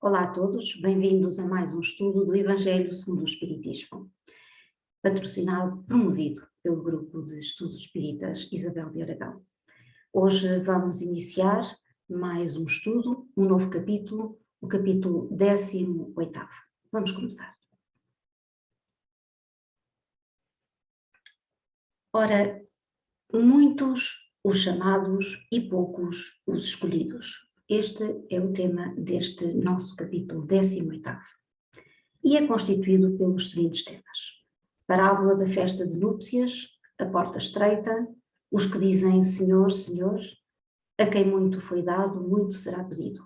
Olá a todos, bem-vindos a mais um estudo do Evangelho segundo o Espiritismo, patrocinado, promovido pelo Grupo de Estudos Espíritas Isabel de Aragão. Hoje vamos iniciar mais um estudo, um novo capítulo, o capítulo 18º. Vamos começar. Ora, muitos os chamados e poucos os escolhidos. Este é o tema deste nosso capítulo 18º. E é constituído pelos seguintes temas: parábola da festa de núpcias, a porta estreita, os que dizem Senhor, Senhor, a quem muito foi dado, muito será pedido.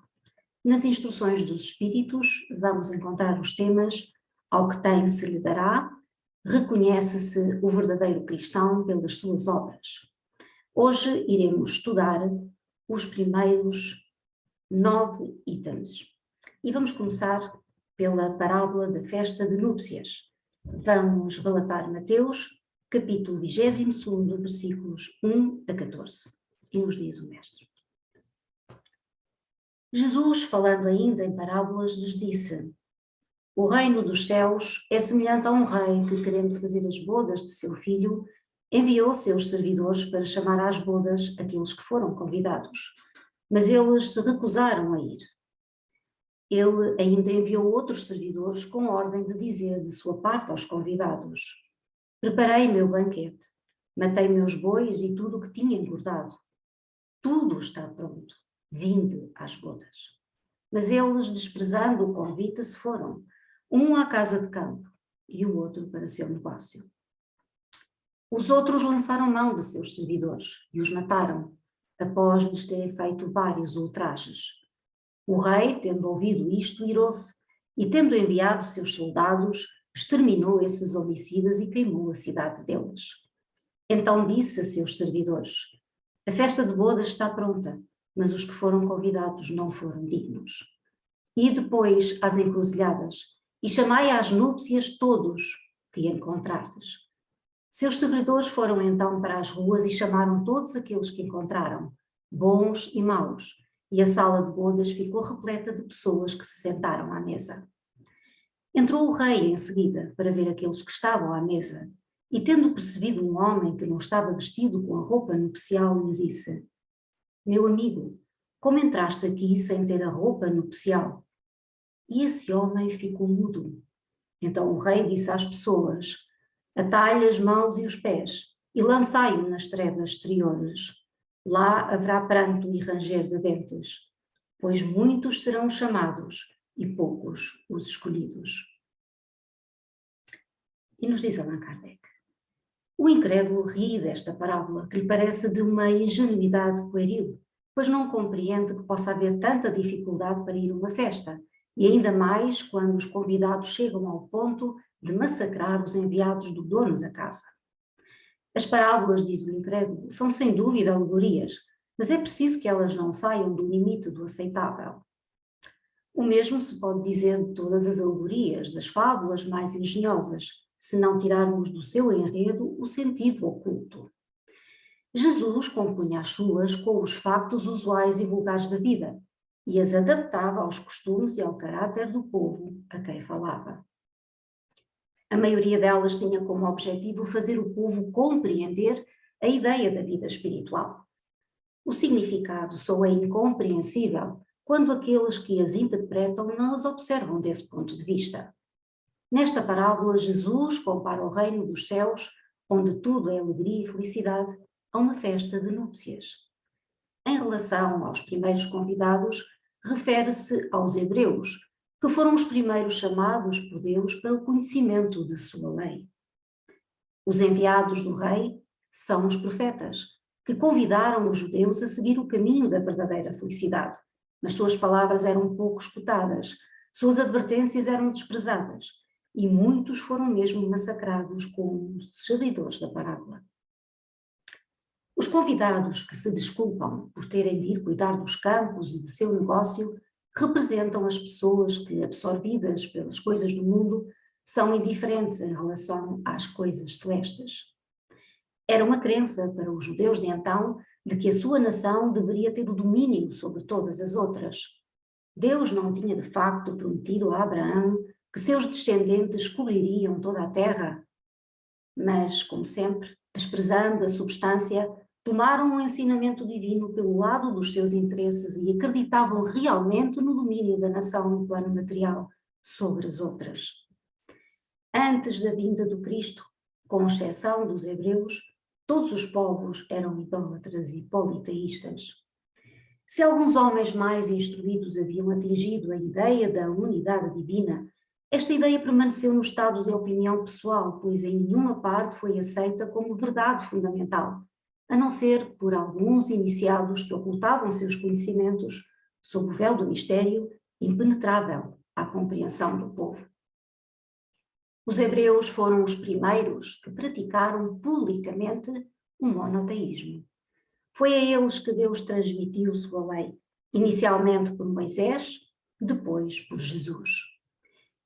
Nas instruções dos Espíritos vamos encontrar os temas: ao que tem se lhe dará, reconhece-se o verdadeiro cristão pelas suas obras. Hoje iremos estudar os primeiros 9 itens. E vamos começar pela parábola da festa de núpcias. Vamos relatar Mateus, capítulo 22, versículos 1 a 14. E nos diz o Mestre. Jesus, falando ainda em parábolas, lhes disse: o reino dos céus é semelhante a um rei que, querendo fazer as bodas de seu filho, enviou seus servidores para chamar às bodas aqueles que foram convidados. Mas eles se recusaram a ir. Ele ainda enviou outros servidores com ordem de dizer de sua parte aos convidados: preparei meu banquete, matei meus bois e tudo o que tinha engordado. Tudo está pronto, vinde às bodas. Mas eles, desprezando o convite, se foram, um à casa de campo e o outro para seu negócio. Os outros lançaram mão de seus servidores e os mataram, após lhes terem feito vários ultrajes. O rei, tendo ouvido isto, irou-se e, tendo enviado seus soldados, exterminou esses homicidas e queimou a cidade deles. Então disse a seus servidores: a festa de bodas está pronta, mas os que foram convidados não foram dignos. E depois às encruzilhadas, e chamai às núpcias todos que encontrardes. Seus servidores foram então para as ruas e chamaram todos aqueles que encontraram, bons e maus, e a sala de bodas ficou repleta de pessoas que se sentaram à mesa. Entrou o rei em seguida para ver aqueles que estavam à mesa, e tendo percebido um homem que não estava vestido com a roupa nupcial, lhe disse: meu amigo, como entraste aqui sem ter a roupa nupcial? E esse homem ficou mudo. Então o rei disse às pessoas: atai-lhe as mãos e os pés, e lançai-o nas trevas exteriores. Lá haverá pranto e ranger de dentes, pois muitos serão chamados e poucos os escolhidos. E nos diz Allan Kardec: o incrédulo ri desta parábola, que lhe parece de uma ingenuidade pueril, pois não compreende que possa haver tanta dificuldade para ir a uma festa, e ainda mais quando os convidados chegam ao ponto de massacrar os enviados do dono da casa. As parábolas, diz o incrédulo, são sem dúvida alegorias, mas é preciso que elas não saiam do limite do aceitável. O mesmo se pode dizer de todas as alegorias, das fábulas mais engenhosas, se não tirarmos do seu enredo o sentido oculto. Jesus compunha as suas com os factos usuais e vulgares da vida, e as adaptava aos costumes e ao caráter do povo a quem falava. A maioria delas tinha como objetivo fazer o povo compreender a ideia da vida espiritual. O significado só é incompreensível quando aqueles que as interpretam não as observam desse ponto de vista. Nesta parábola, Jesus compara o reino dos céus, onde tudo é alegria e felicidade, a uma festa de núpcias. Em relação aos primeiros convidados, refere-se aos hebreus, que foram os primeiros chamados por Deus para o conhecimento de sua lei. Os enviados do rei são os profetas, que convidaram os judeus a seguir o caminho da verdadeira felicidade, mas suas palavras eram pouco escutadas, suas advertências eram desprezadas, e muitos foram mesmo massacrados como os servidores da parábola. Os convidados que se desculpam por terem de ir cuidar dos campos e de seu negócio representam as pessoas que, absorvidas pelas coisas do mundo, são indiferentes em relação às coisas celestes. Era uma crença para os judeus de então de que a sua nação deveria ter o domínio sobre todas as outras. Deus não tinha de facto prometido a Abraão que seus descendentes cobririam toda a terra? Mas, como sempre, desprezando a substância, tomaram o ensinamento divino pelo lado dos seus interesses e acreditavam realmente no domínio da nação no plano material sobre as outras. Antes da vinda do Cristo, com exceção dos hebreus, todos os povos eram idólatras e politeístas. Se alguns homens mais instruídos haviam atingido a ideia da unidade divina, esta ideia permaneceu no estado de opinião pessoal, pois em nenhuma parte foi aceita como verdade fundamental, a não ser por alguns iniciados que ocultavam seus conhecimentos sob o véu do mistério impenetrável à compreensão do povo. Os hebreus foram os primeiros que praticaram publicamente o monoteísmo. Foi a eles que Deus transmitiu sua lei, inicialmente por Moisés, depois por Jesus.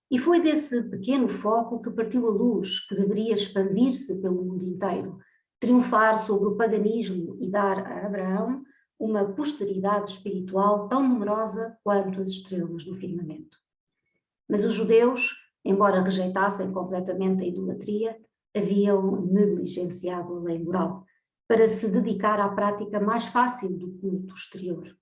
E foi desse pequeno foco que partiu a luz, que deveria expandir-se pelo mundo inteiro, triunfar sobre o paganismo e dar a Abraão uma posteridade espiritual tão numerosa quanto as estrelas do firmamento. Mas os judeus, embora rejeitassem completamente a idolatria, haviam negligenciado a lei moral, para se dedicar à prática mais fácil do culto exterior.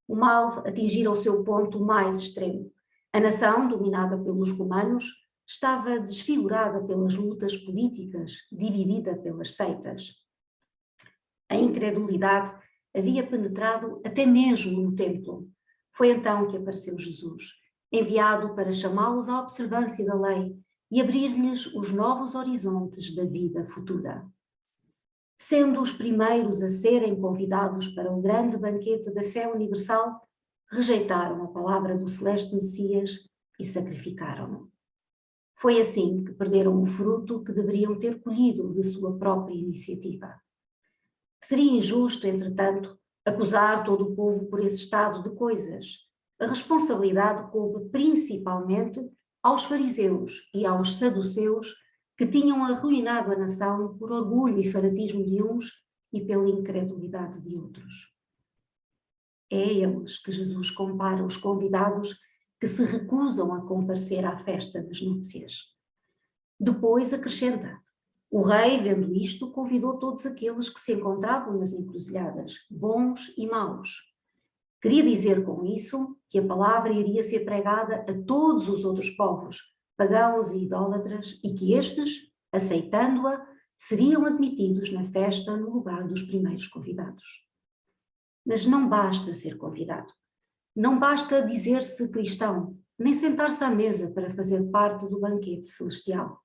O mal atingira o seu ponto mais extremo. A nação, dominada pelos romanos, estava desfigurada pelas lutas políticas, dividida pelas seitas. A incredulidade havia penetrado até mesmo no templo. Foi então que apareceu Jesus, enviado para chamá-los à observância da lei e abrir-lhes os novos horizontes da vida futura. Sendo os primeiros a serem convidados para o grande banquete da fé universal, rejeitaram a palavra do celeste Messias e sacrificaram-no. Foi assim que perderam o fruto que deveriam ter colhido de sua própria iniciativa. Seria injusto, entretanto, acusar todo o povo por esse estado de coisas. A responsabilidade coube principalmente aos fariseus e aos saduceus, que tinham arruinado a nação por orgulho e fanatismo de uns e pela incredulidade de outros. É a eles que Jesus compara os convidados que se recusam a comparecer à festa das núpcias. Depois acrescenta: o rei, vendo isto, convidou todos aqueles que se encontravam nas encruzilhadas, bons e maus. Queria dizer com isso que a palavra iria ser pregada a todos os outros povos, pagãos e idólatras, e que estes, aceitando-a, seriam admitidos na festa no lugar dos primeiros convidados. Mas não basta ser convidado. Não basta dizer-se cristão, nem sentar-se à mesa para fazer parte do banquete celestial.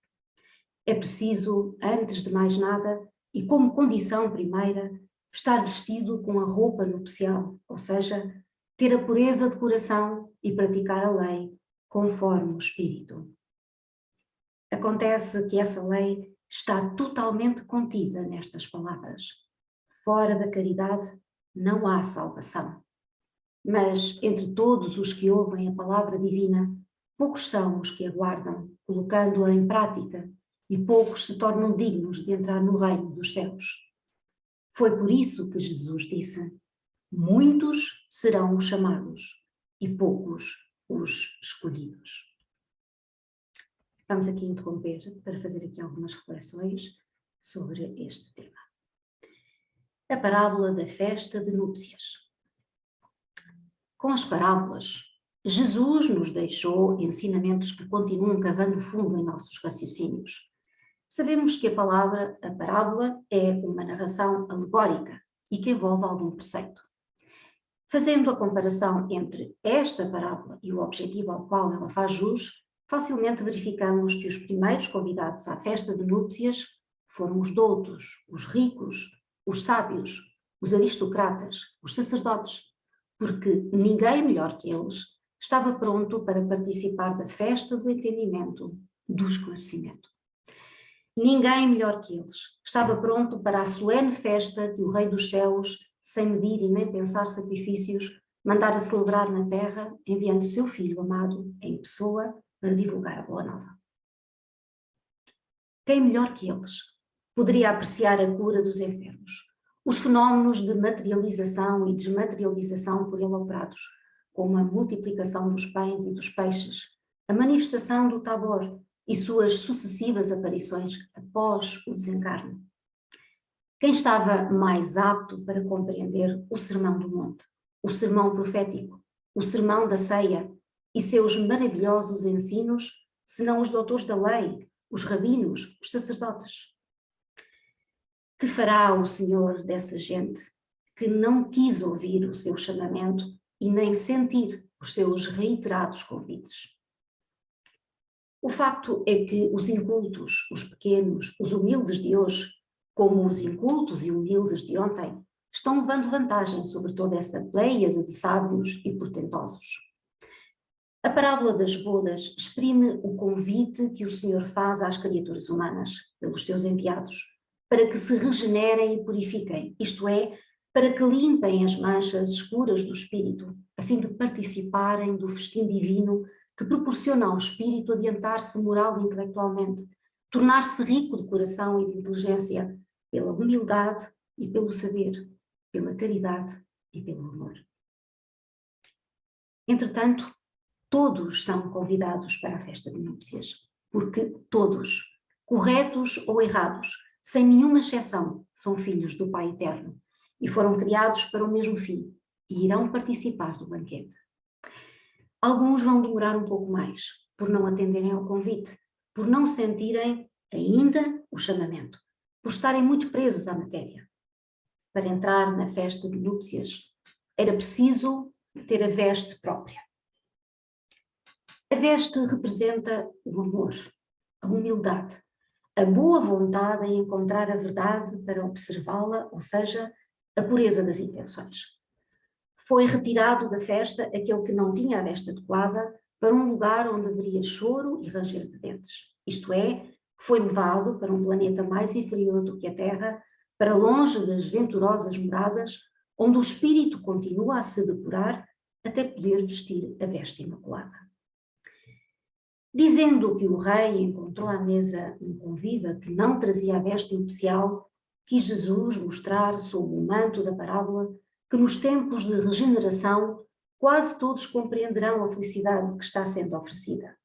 É preciso, antes de mais nada, e como condição primeira, estar vestido com a roupa nupcial, ou seja, ter a pureza de coração e praticar a lei conforme o Espírito. Acontece que essa lei está totalmente contida nestas palavras. Fora da caridade não há salvação. Mas entre todos os que ouvem a palavra divina, poucos são os que aguardam, colocando-a em prática, e poucos se tornam dignos de entrar no reino dos céus. Foi por isso que Jesus disse: muitos serão os chamados e poucos os escolhidos. Vamos aqui interromper para fazer aqui algumas reflexões sobre este tema. A parábola da festa de núpcias. Com as parábolas, Jesus nos deixou ensinamentos que continuam cavando fundo em nossos raciocínios. Sabemos que a parábola, é uma narração alegórica e que envolve algum preceito. Fazendo a comparação entre esta parábola e o objetivo ao qual ela faz jus, facilmente verificamos que os primeiros convidados à festa de núpcias foram os doutos, os ricos, os sábios, os aristocratas, os sacerdotes, porque ninguém melhor que eles estava pronto para participar da festa do entendimento, do esclarecimento. Ninguém melhor que eles estava pronto para a solene festa que o Rei dos Céus, sem medir e nem pensar sacrifícios, mandara celebrar na terra, enviando seu Filho amado em pessoa para divulgar a boa nova. Quem melhor que eles poderia apreciar a cura dos enfermos, os fenómenos de materialização e desmaterialização por ele operados, como a multiplicação dos pães e dos peixes, a manifestação do Tabor e suas sucessivas aparições após o desencarne. Quem estava mais apto para compreender o Sermão do Monte, o Sermão Profético, o Sermão da Ceia e seus maravilhosos ensinos, senão os doutores da lei, os rabinos, os sacerdotes? Que fará o Senhor dessa gente que não quis ouvir o seu chamamento e nem sentir os seus reiterados convites? O facto é que os incultos, os pequenos, os humildes de hoje, como os incultos e humildes de ontem, estão levando vantagem sobre toda essa pleiade de sábios e portentosos. A parábola das bodas exprime o convite que o Senhor faz às criaturas humanas, pelos seus enviados, para que se regenerem e purifiquem, isto é, para que limpem as manchas escuras do espírito, a fim de participarem do festim divino que proporciona ao espírito adiantar-se moral e intelectualmente, tornar-se rico de coração e de inteligência, pela humildade e pelo saber, pela caridade e pelo amor. Entretanto, todos são convidados para a festa de núpcias, porque todos, corretos ou errados, sem nenhuma exceção, são filhos do Pai Eterno e foram criados para o mesmo fim e irão participar do banquete. Alguns vão demorar um pouco mais, por não atenderem ao convite, por não sentirem ainda o chamamento, por estarem muito presos à matéria. Para entrar na festa de núpcias, era preciso ter a veste própria. A veste representa o amor, a humildade, a boa vontade em encontrar a verdade para observá-la, ou seja, a pureza das intenções. Foi retirado da festa aquele que não tinha a veste adequada para um lugar onde haveria choro e ranger de dentes. Isto é, foi levado para um planeta mais inferior do que a Terra, para longe das venturosas moradas, onde o espírito continua a se depurar até poder vestir a veste imaculada. Dizendo que o rei encontrou à mesa um conviva que não trazia a veste nupcial, quis Jesus mostrar, sob o manto da parábola, que nos tempos de regeneração quase todos compreenderão a felicidade que está sendo oferecida.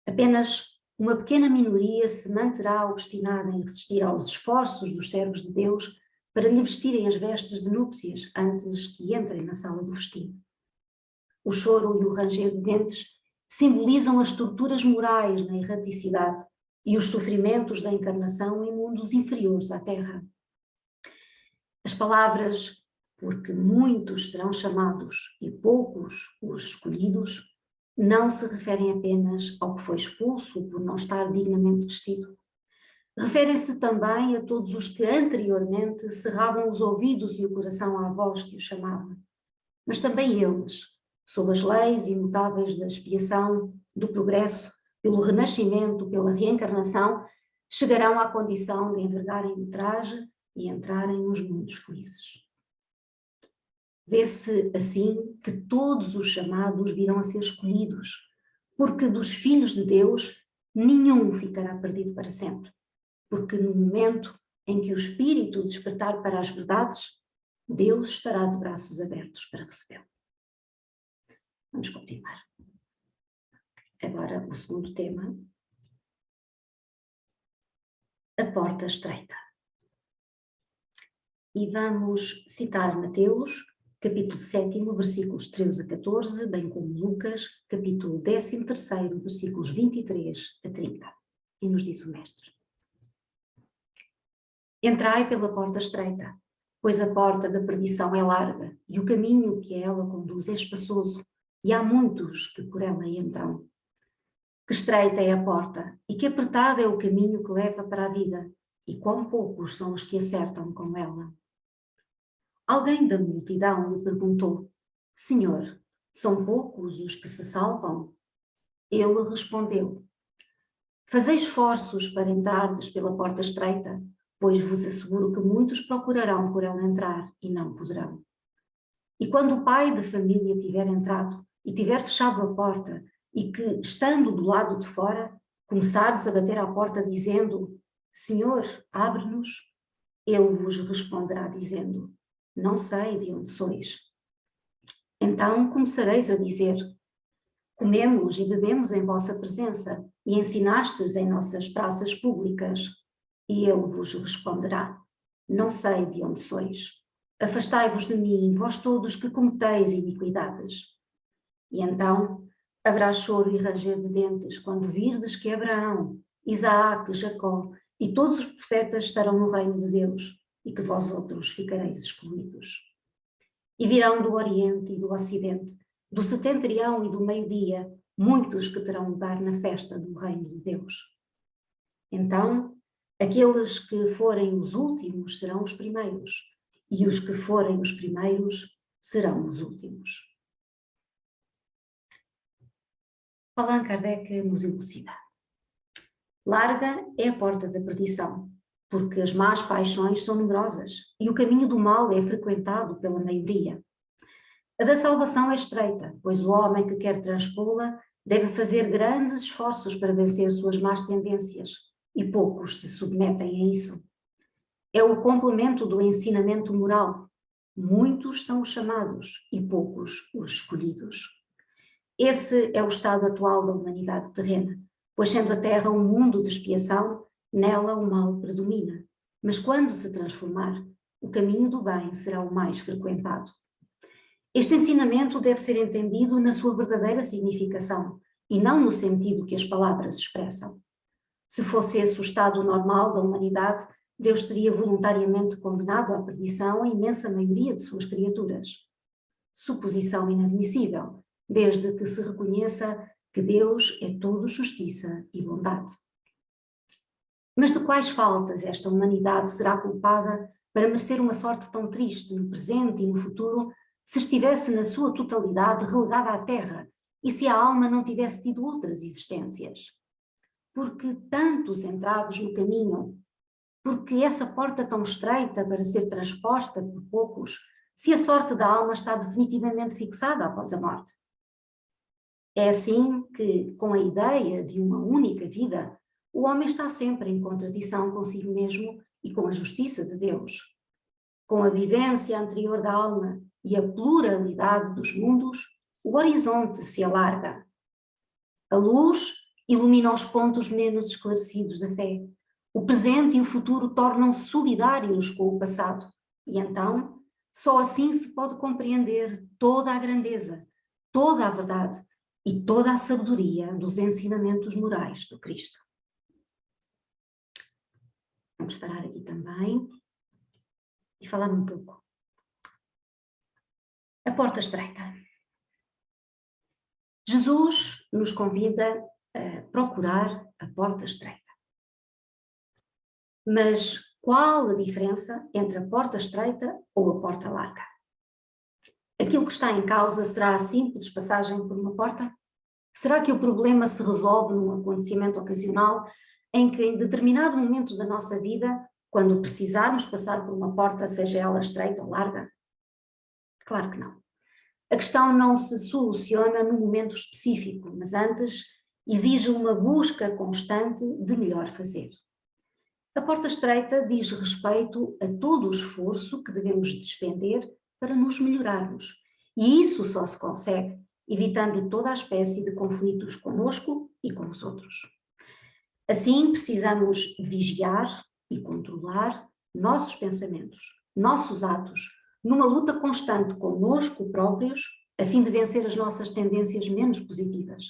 Apenas uma pequena minoria se manterá obstinada em resistir aos esforços dos servos de Deus para lhe vestirem as vestes de núpcias antes que entrem na sala do festim. O choro e o ranger de dentes simbolizam as torturas morais na erraticidade e os sofrimentos da encarnação em mundos inferiores à Terra. As palavras "porque muitos serão chamados e poucos os escolhidos" não se referem apenas ao que foi expulso por não estar dignamente vestido. Referem-se também a todos os que anteriormente cerravam os ouvidos e o coração à voz que os chamava. Mas também eles, sob as leis imutáveis da expiação, do progresso, pelo renascimento, pela reencarnação, chegarão à condição de envergarem o traje e entrarem nos mundos felizes. Vê-se, assim, que todos os chamados virão a ser escolhidos, porque dos filhos de Deus nenhum ficará perdido para sempre, porque no momento em que o Espírito despertar para as verdades, Deus estará de braços abertos para recebê-lo. Vamos continuar. Agora o segundo tema. A porta estreita. E vamos citar Mateus, capítulo 7, versículos 13 a 14, bem como Lucas, capítulo 13, versículos 23 a 30. E nos diz o Mestre: Entrai pela porta estreita, pois a porta da perdição é larga, e o caminho que a ela conduz é espaçoso, e há muitos que por ela entram. Que estreita é a porta, e que apertado é o caminho que leva para a vida, e quão poucos são os que acertam com ela. Alguém da multidão lhe perguntou: Senhor, são poucos os que se salvam? Ele respondeu: Fazei esforços para entrardes pela porta estreita, pois vos asseguro que muitos procurarão por ela entrar e não poderão. E quando o pai de família tiver entrado e tiver fechado a porta, e que, estando do lado de fora, começardes a bater à porta dizendo: Senhor, abre-nos, ele vos responderá dizendo: Não sei de onde sois. então começareis a dizer: comemos e bebemos em vossa presença, e ensinastes em nossas praças públicas. E ele vos responderá: não sei de onde sois. Afastai-vos de mim, vós todos que cometeis iniquidades. E então haverá choro e ranger de dentes, quando virdes que Abraão, Isaac, Jacó e todos os profetas estarão no reino de Deus, e que vós outros ficareis excluídos. E virão do Oriente e do Ocidente, do setentrião e do meio-dia, muitos que terão lugar na festa do reino de Deus. Então, aqueles que forem os últimos serão os primeiros, e os que forem os primeiros serão os últimos. Allan Kardec nos elucida. Larga é a porta da perdição, porque as más paixões são numerosas e o caminho do mal é frequentado pela maioria. A da salvação é estreita, pois o homem que quer transpô-la deve fazer grandes esforços para vencer suas más tendências, e poucos se submetem a isso. É o complemento do ensinamento moral. Muitos são os chamados e poucos os escolhidos. Esse é o estado atual da humanidade terrena, pois sendo a Terra um mundo de expiação, nela o mal predomina. Mas quando se transformar, o caminho do bem será o mais frequentado. Este ensinamento deve ser entendido na sua verdadeira significação e não no sentido que as palavras expressam. Se fosse esse o estado normal da humanidade, Deus teria voluntariamente condenado à perdição a imensa maioria de suas criaturas. Suposição inadmissível, desde que se reconheça que Deus é todo justiça e bondade. Mas de quais faltas esta humanidade será culpada para merecer uma sorte tão triste no presente e no futuro, se estivesse na sua totalidade relegada à terra e se a alma não tivesse tido outras existências? Porque tantos entraves no caminho, porque essa porta tão estreita para ser transposta por poucos, se a sorte da alma está definitivamente fixada após a morte? É assim que, com a ideia de uma única vida, o homem está sempre em contradição consigo mesmo e com a justiça de Deus. Com a vivência anterior da alma e a pluralidade dos mundos, o horizonte se alarga. A luz ilumina os pontos menos esclarecidos da fé. O presente e o futuro tornam-se solidários com o passado. E então, só assim se pode compreender toda a grandeza, toda a verdade e toda a sabedoria dos ensinamentos morais do Cristo. Vamos parar aqui também e falar um pouco. A porta estreita. Jesus nos convida a procurar a porta estreita. Mas qual a diferença entre a porta estreita ou a porta larga? Aquilo que está em causa será a simples passagem por uma porta? Será que o problema se resolve num acontecimento ocasional em que, em determinado momento da nossa vida, quando precisarmos passar por uma porta, seja ela estreita ou larga? Claro que não. A questão não se soluciona num momento específico, mas antes exige uma busca constante de melhor fazer. A porta estreita diz respeito a todo o esforço que devemos despender para nos melhorarmos. E isso só se consegue evitando toda a espécie de conflitos conosco e com os outros. Assim, precisamos vigiar e controlar nossos pensamentos, nossos atos, numa luta constante conosco próprios, a fim de vencer as nossas tendências menos positivas.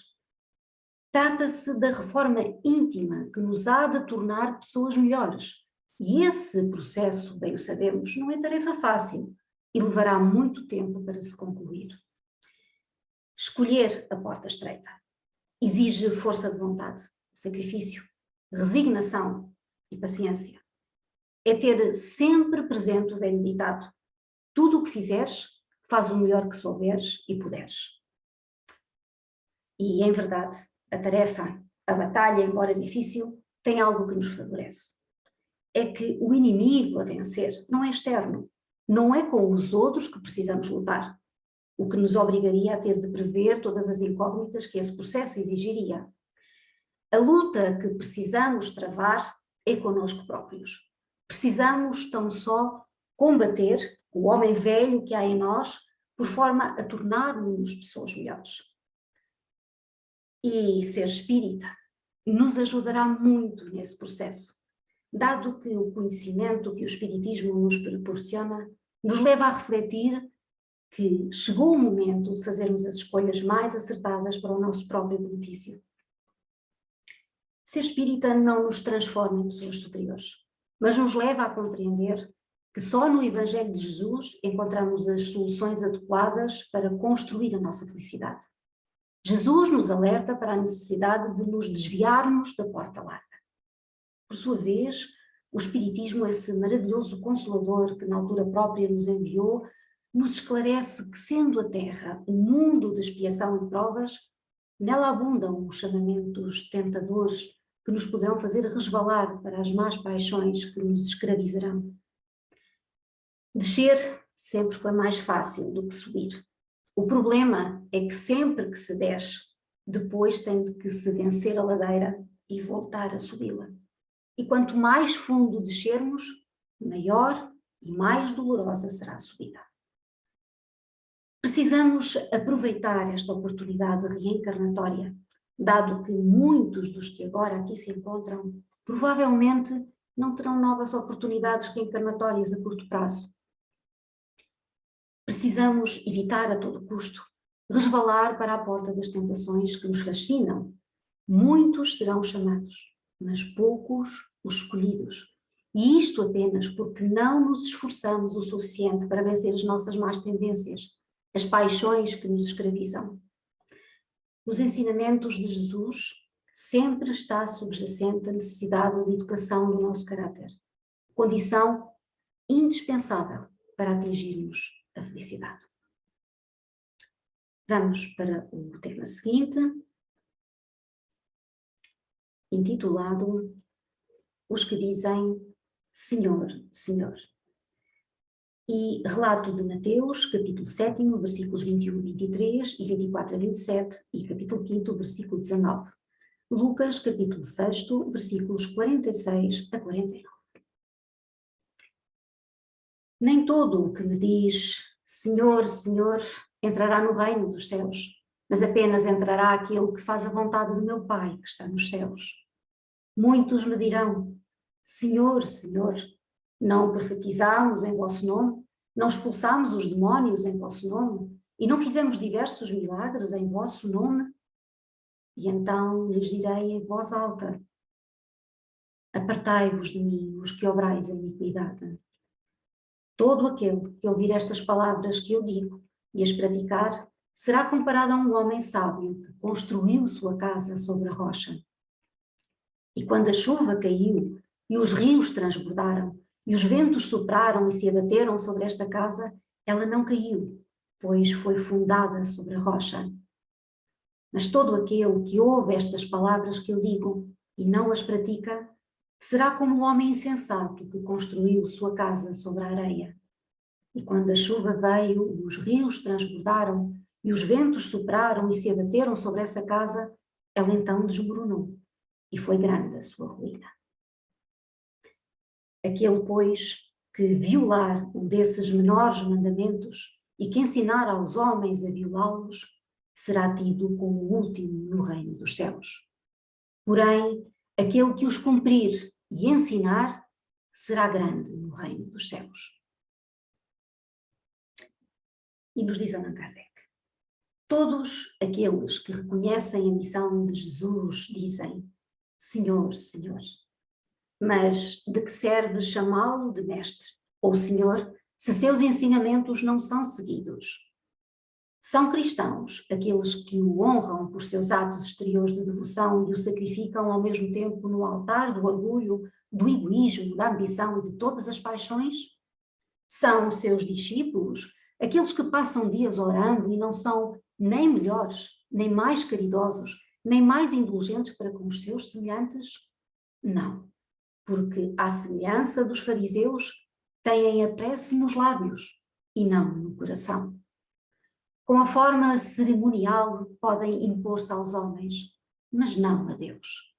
Trata-se da reforma íntima que nos há de tornar pessoas melhores. E esse processo, bem o sabemos, não é tarefa fácil e levará muito tempo para se concluir. Escolher a porta estreita exige força de vontade, sacrifício, resignação e paciência. É ter sempre presente o velho ditado: tudo o que fizeres, faz o melhor que souberes e puderes. E, em verdade, a tarefa, a batalha, embora difícil, tem algo que nos favorece. É que o inimigo a vencer não é externo, não é com os outros que precisamos lutar, o que nos obrigaria a ter de prever todas as incógnitas que esse processo exigiria. A luta que precisamos travar é connosco próprios. Precisamos tão só combater o homem velho que há em nós, por forma a tornarmos pessoas melhores. E ser espírita nos ajudará muito nesse processo, dado que o conhecimento que o espiritismo nos proporciona nos leva a refletir que chegou o momento de fazermos as escolhas mais acertadas para o nosso próprio benefício. Ser espírita não nos transforma em pessoas superiores, mas nos leva a compreender que só no Evangelho de Jesus encontramos as soluções adequadas para construir a nossa felicidade. Jesus nos alerta para a necessidade de nos desviarmos da porta larga. Por sua vez, o Espiritismo, esse maravilhoso Consolador que na altura própria nos enviou, nos esclarece que, sendo a Terra um mundo de expiação e provas, nela abundam os chamamentos tentadores que nos poderão fazer resvalar para as más paixões que nos escravizarão. Descer sempre foi mais fácil do que subir. O problema é que sempre que se desce, depois tem de que se vencer a ladeira e voltar a subi-la. E quanto mais fundo descermos, maior e mais dolorosa será a subida. Precisamos aproveitar esta oportunidade reencarnatória, dado que muitos dos que agora aqui se encontram provavelmente não terão novas oportunidades reencarnatórias a curto prazo. Precisamos evitar a todo custo resvalar para a porta das tentações que nos fascinam. Muitos serão chamados, mas poucos os escolhidos. E isto apenas porque não nos esforçamos o suficiente para vencer as nossas más tendências, as paixões que nos escravizam. Nos ensinamentos de Jesus sempre está subjacente a necessidade de educação do nosso caráter, condição indispensável para atingirmos a felicidade. Vamos para o tema seguinte, intitulado Os que dizem Senhor, Senhor. E relato de Mateus, capítulo 7, versículos 21 a 23 e 24 a 27 e capítulo 5, versículo 19. Lucas, capítulo 6, versículos 46 a 49. Nem todo o que me diz Senhor, Senhor, entrará no reino dos céus, mas apenas entrará aquele que faz a vontade de meu Pai que está nos céus. Muitos me dirão, Senhor, Senhor, não profetizámos em vosso nome, não expulsámos os demónios em vosso nome, e não fizemos diversos milagres em vosso nome? E então lhes direi em voz alta, apartai-vos de mim, os que obrais a iniquidade. Todo aquele que ouvir estas palavras que eu digo e as praticar, será comparado a um homem sábio que construiu sua casa sobre a rocha. E quando a chuva caiu, e os rios transbordaram, e os ventos sopraram e se abateram sobre esta casa, ela não caiu, pois foi fundada sobre a rocha. Mas todo aquele que ouve estas palavras que eu digo e não as pratica, será como o homem insensato que construiu sua casa sobre a areia. E quando a chuva veio, os rios transbordaram, e os ventos sopraram e se abateram sobre essa casa, ela então desmoronou, e foi grande a sua ruína. Aquele, pois, que violar um desses menores mandamentos e que ensinar aos homens a violá-los, será tido como o último no reino dos céus. Porém, aquele que os cumprir e ensinar, será grande no reino dos céus. E nos diz Allan Kardec, todos aqueles que reconhecem a missão de Jesus dizem, Senhor, Senhor. Mas de que serve chamá-lo de mestre ou Senhor, se seus ensinamentos não são seguidos? São cristãos aqueles que o honram por seus atos exteriores de devoção e o sacrificam ao mesmo tempo no altar do orgulho, do egoísmo, da ambição e de todas as paixões? São seus discípulos aqueles que passam dias orando e não são nem melhores, nem mais caridosos, nem mais indulgentes para com os seus semelhantes? Não, porque, à semelhança dos fariseus, têm a prece nos lábios e não no coração. Com a forma cerimonial podem impor-se aos homens, mas não a Deus.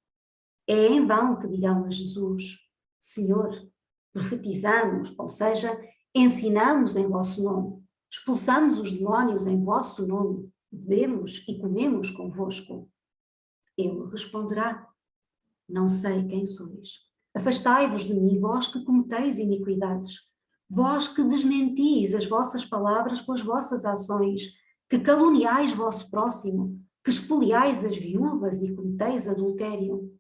É em vão que dirão a Jesus, Senhor, profetizamos, ou seja, ensinamos em vosso nome, Expulsamos os demónios em vosso nome, bebemos e comemos convosco. Ele responderá: não sei quem sois. Afastai-vos de mim, vós que cometeis iniquidades, vós que desmentis as vossas palavras com as vossas ações, que caluniais vosso próximo, que espoliais as viúvas e cometeis adultério.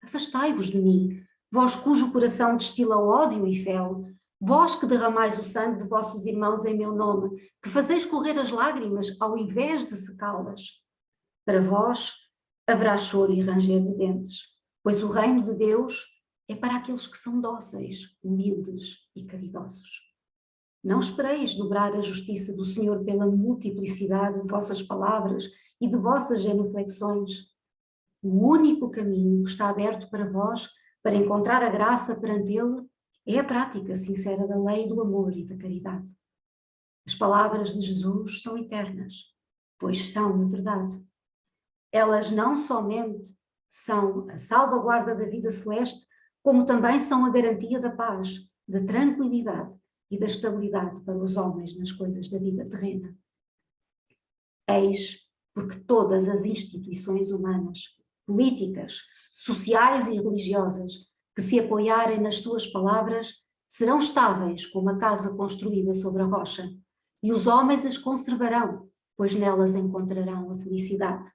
Afastai-vos de mim, vós cujo coração destila ódio e fel, vós que derramais o sangue de vossos irmãos em meu nome, que fazeis correr as lágrimas ao invés de secá-las. Para vós haverá choro e ranger de dentes, pois o reino de Deus é para aqueles que são dóceis, humildes e caridosos. Não espereis dobrar a justiça do Senhor pela multiplicidade de vossas palavras e de vossas genuflexões. O único caminho que está aberto para vós, para encontrar a graça perante Ele, é a prática sincera da lei do amor e da caridade. As palavras de Jesus são eternas, pois são a verdade. Elas não somente são a salvaguarda da vida celeste, como também são a garantia da paz, da tranquilidade e da estabilidade para os homens nas coisas da vida terrena. Eis porque todas as instituições humanas, políticas, sociais e religiosas, que se apoiarem nas suas palavras, serão estáveis como a casa construída sobre a rocha, e os homens as conservarão, pois nelas encontrarão a felicidade.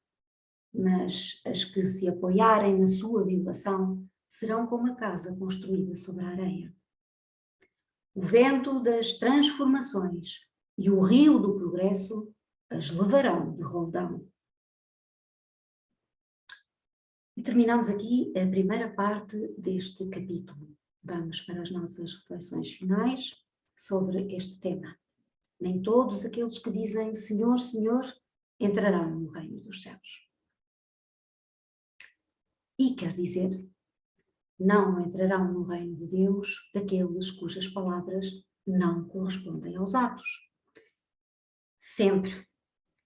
Mas as que se apoiarem na sua violação serão como a casa construída sobre a areia. O vento das transformações e o rio do progresso as levarão de roldão. E terminamos aqui a primeira parte deste capítulo. Vamos para as nossas reflexões finais sobre este tema. Nem todos aqueles que dizem Senhor, Senhor, entrarão no reino dos céus. E quer dizer, não entrarão no reino de Deus aqueles cujas palavras não correspondem aos atos. Sempre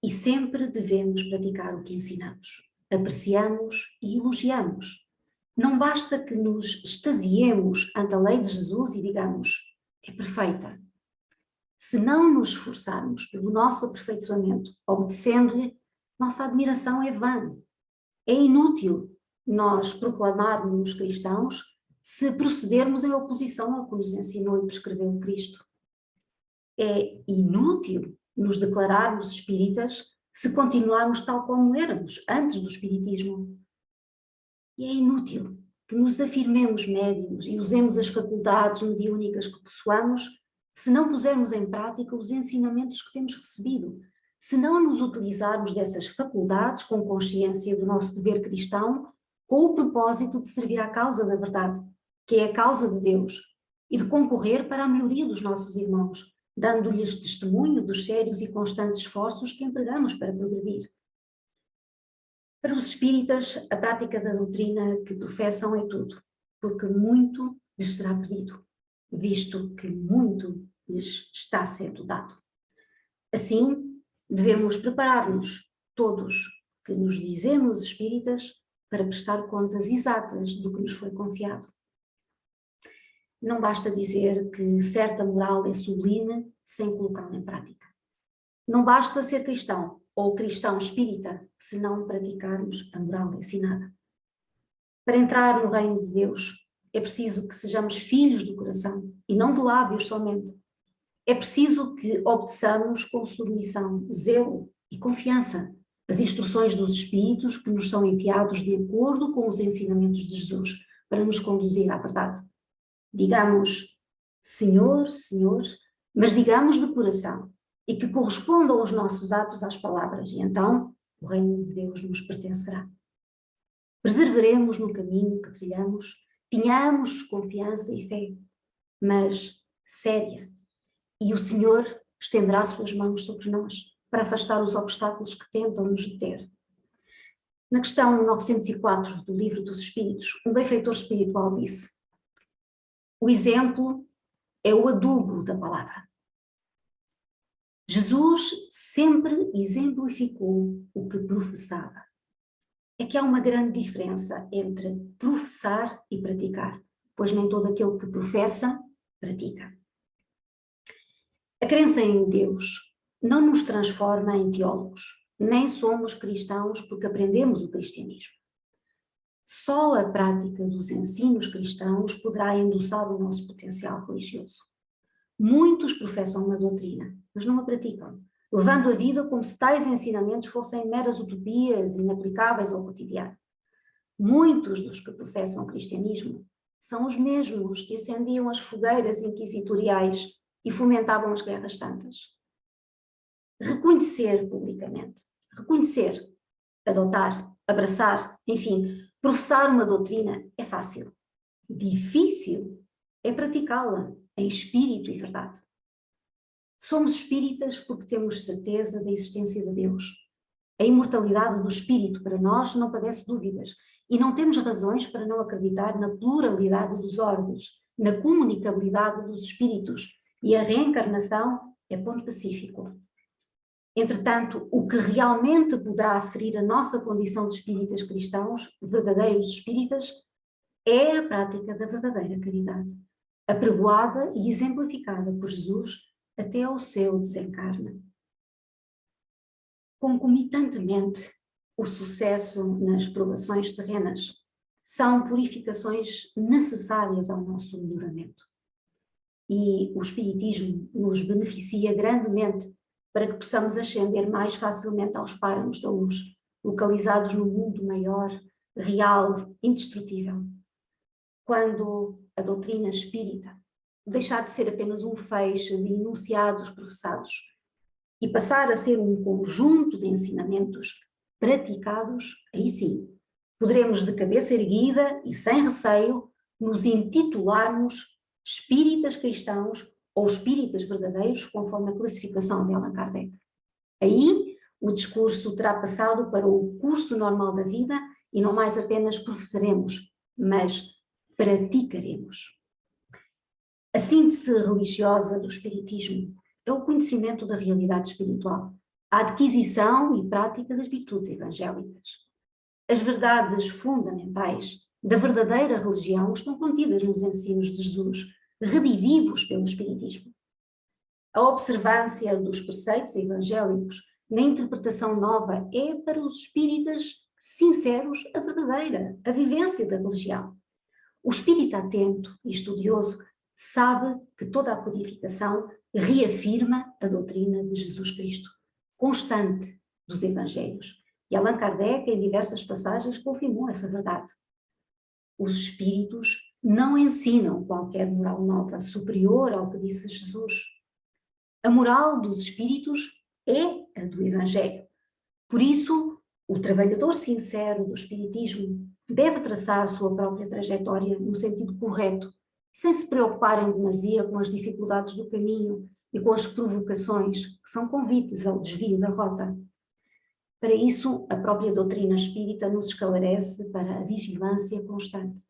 e sempre devemos praticar o que ensinamos. Apreciamos e elogiamos. Não basta que nos extasiemos ante a lei de Jesus e digamos, é perfeita. Se não nos esforçarmos pelo nosso aperfeiçoamento, obedecendo-lhe, nossa admiração é vã. É inútil nós proclamarmos cristãos se procedermos em oposição ao que nos ensinou e prescreveu Cristo. É inútil nos declararmos espíritas se continuarmos tal como éramos antes do espiritismo. E é inútil que nos afirmemos médiuns e usemos as faculdades mediúnicas que possuamos se não pusermos em prática os ensinamentos que temos recebido, se não nos utilizarmos dessas faculdades com consciência do nosso dever cristão, com o propósito de servir à causa da verdade, que é a causa de Deus, e de concorrer para a melhoria dos nossos irmãos, dando-lhes testemunho dos sérios e constantes esforços que empregamos para progredir. Para os espíritas, a prática da doutrina que professam é tudo, porque muito lhes será pedido, visto que muito lhes está sendo dado. Assim, devemos preparar-nos, todos que nos dizemos espíritas, para prestar contas exatas do que nos foi confiado. Não basta dizer que certa moral é sublime sem colocá-la em prática. Não basta ser cristão ou cristão espírita se não praticarmos a moral ensinada. Para entrar no reino de Deus é preciso que sejamos filhos do coração e não de lábios somente. É preciso que obedeçamos com submissão, zelo e confiança as instruções dos Espíritos que nos são enviados de acordo com os ensinamentos de Jesus para nos conduzir à verdade. Digamos, Senhor, Senhor, mas digamos de coração e que correspondam os nossos atos às palavras e então o reino de Deus nos pertencerá. Perseveremos no caminho que trilhamos, tenhamos confiança e fé, mas séria, e o Senhor estenderá suas mãos sobre nós para afastar os obstáculos que tentam nos deter. Na questão 904 do Livro dos Espíritos, um benfeitor espiritual disse: o exemplo é o adubo da palavra. Jesus sempre exemplificou o que professava. É que há uma grande diferença entre professar e praticar, pois nem todo aquele que professa, pratica. A crença em Deus não nos transforma em teólogos, nem somos cristãos porque aprendemos o cristianismo. Só a prática dos ensinos cristãos poderá endossar o nosso potencial religioso. Muitos professam uma doutrina, mas não a praticam, levando a vida como se tais ensinamentos fossem meras utopias inaplicáveis ao cotidiano. Muitos dos que professam o cristianismo são os mesmos que acendiam as fogueiras inquisitoriais e fomentavam as guerras santas. Reconhecer publicamente, reconhecer, adotar, abraçar, enfim, professar uma doutrina é fácil. Difícil é praticá-la em espírito e verdade. Somos espíritas porque temos certeza da existência de Deus. A imortalidade do espírito para nós não padece dúvidas e não temos razões para não acreditar na pluralidade dos orbes, na comunicabilidade dos espíritos, e a reencarnação é ponto pacífico. Entretanto, o que realmente poderá aferir a nossa condição de espíritas cristãos, verdadeiros espíritas, é a prática da verdadeira caridade, apregoada e exemplificada por Jesus até ao seu desencarne. Concomitantemente, o sucesso nas provações terrenas são purificações necessárias ao nosso melhoramento. E o Espiritismo nos beneficia grandemente para que possamos ascender mais facilmente aos páramos da luz, localizados no mundo maior, real, indestrutível. Quando a doutrina espírita deixar de ser apenas um feixe de enunciados professados e passar a ser um conjunto de ensinamentos praticados, aí sim, poderemos de cabeça erguida e sem receio nos intitularmos espíritas cristãos ou espíritas verdadeiros, conforme a classificação de Allan Kardec. Aí, o discurso terá passado para o curso normal da vida e não mais apenas professaremos, mas praticaremos. A síntese religiosa do Espiritismo é o conhecimento da realidade espiritual, a adquisição e prática das virtudes evangélicas. As verdades fundamentais da verdadeira religião estão contidas nos ensinos de Jesus, redivivos pelo Espiritismo. A observância dos preceitos evangélicos na interpretação nova é, para os espíritas sinceros, a verdadeira, a vivência da religião. O espírita atento e estudioso sabe que toda a codificação reafirma a doutrina de Jesus Cristo, constante dos Evangelhos. E Allan Kardec, em diversas passagens, confirmou essa verdade. Os espíritos não ensinam qualquer moral nova superior ao que disse Jesus. A moral dos espíritos é a do Evangelho. Por isso, o trabalhador sincero do espiritismo deve traçar sua própria trajetória no sentido correto, sem se preocupar em demasia com as dificuldades do caminho e com as provocações que são convites ao desvio da rota. Para isso, a própria doutrina espírita nos esclarece para a vigilância constante.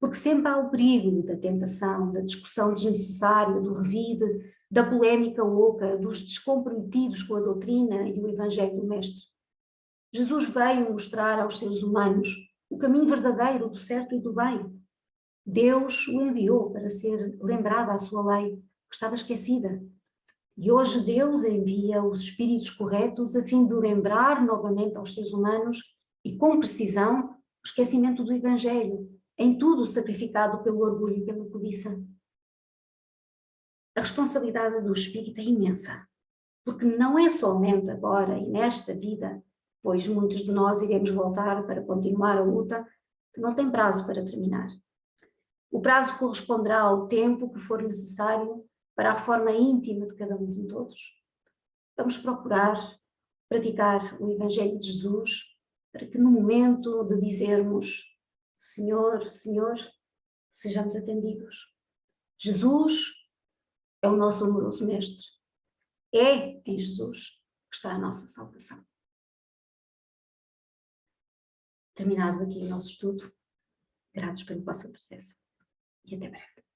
Porque sempre há o perigo da tentação, da discussão desnecessária, do revide, da polémica louca, dos descomprometidos com a doutrina e o Evangelho do Mestre. Jesus veio mostrar aos seres humanos o caminho verdadeiro do certo e do bem. Deus o enviou para ser lembrada a sua lei, que estava esquecida. E hoje Deus envia os espíritos corretos a fim de lembrar novamente aos seres humanos e com precisão o esquecimento do Evangelho, em tudo sacrificado pelo orgulho e pela cobiça. A responsabilidade do espírito é imensa, porque não é somente agora e nesta vida, pois muitos de nós iremos voltar para continuar a luta, que não tem prazo para terminar. O prazo corresponderá ao tempo que for necessário para a reforma íntima de cada um de todos. Vamos procurar praticar o Evangelho de Jesus para que no momento de dizermos Senhor, Senhor, sejamos atendidos. Jesus é o nosso amoroso Mestre. É em Jesus que está a nossa salvação. Terminado aqui o nosso estudo, gratos pela vossa presença e até breve.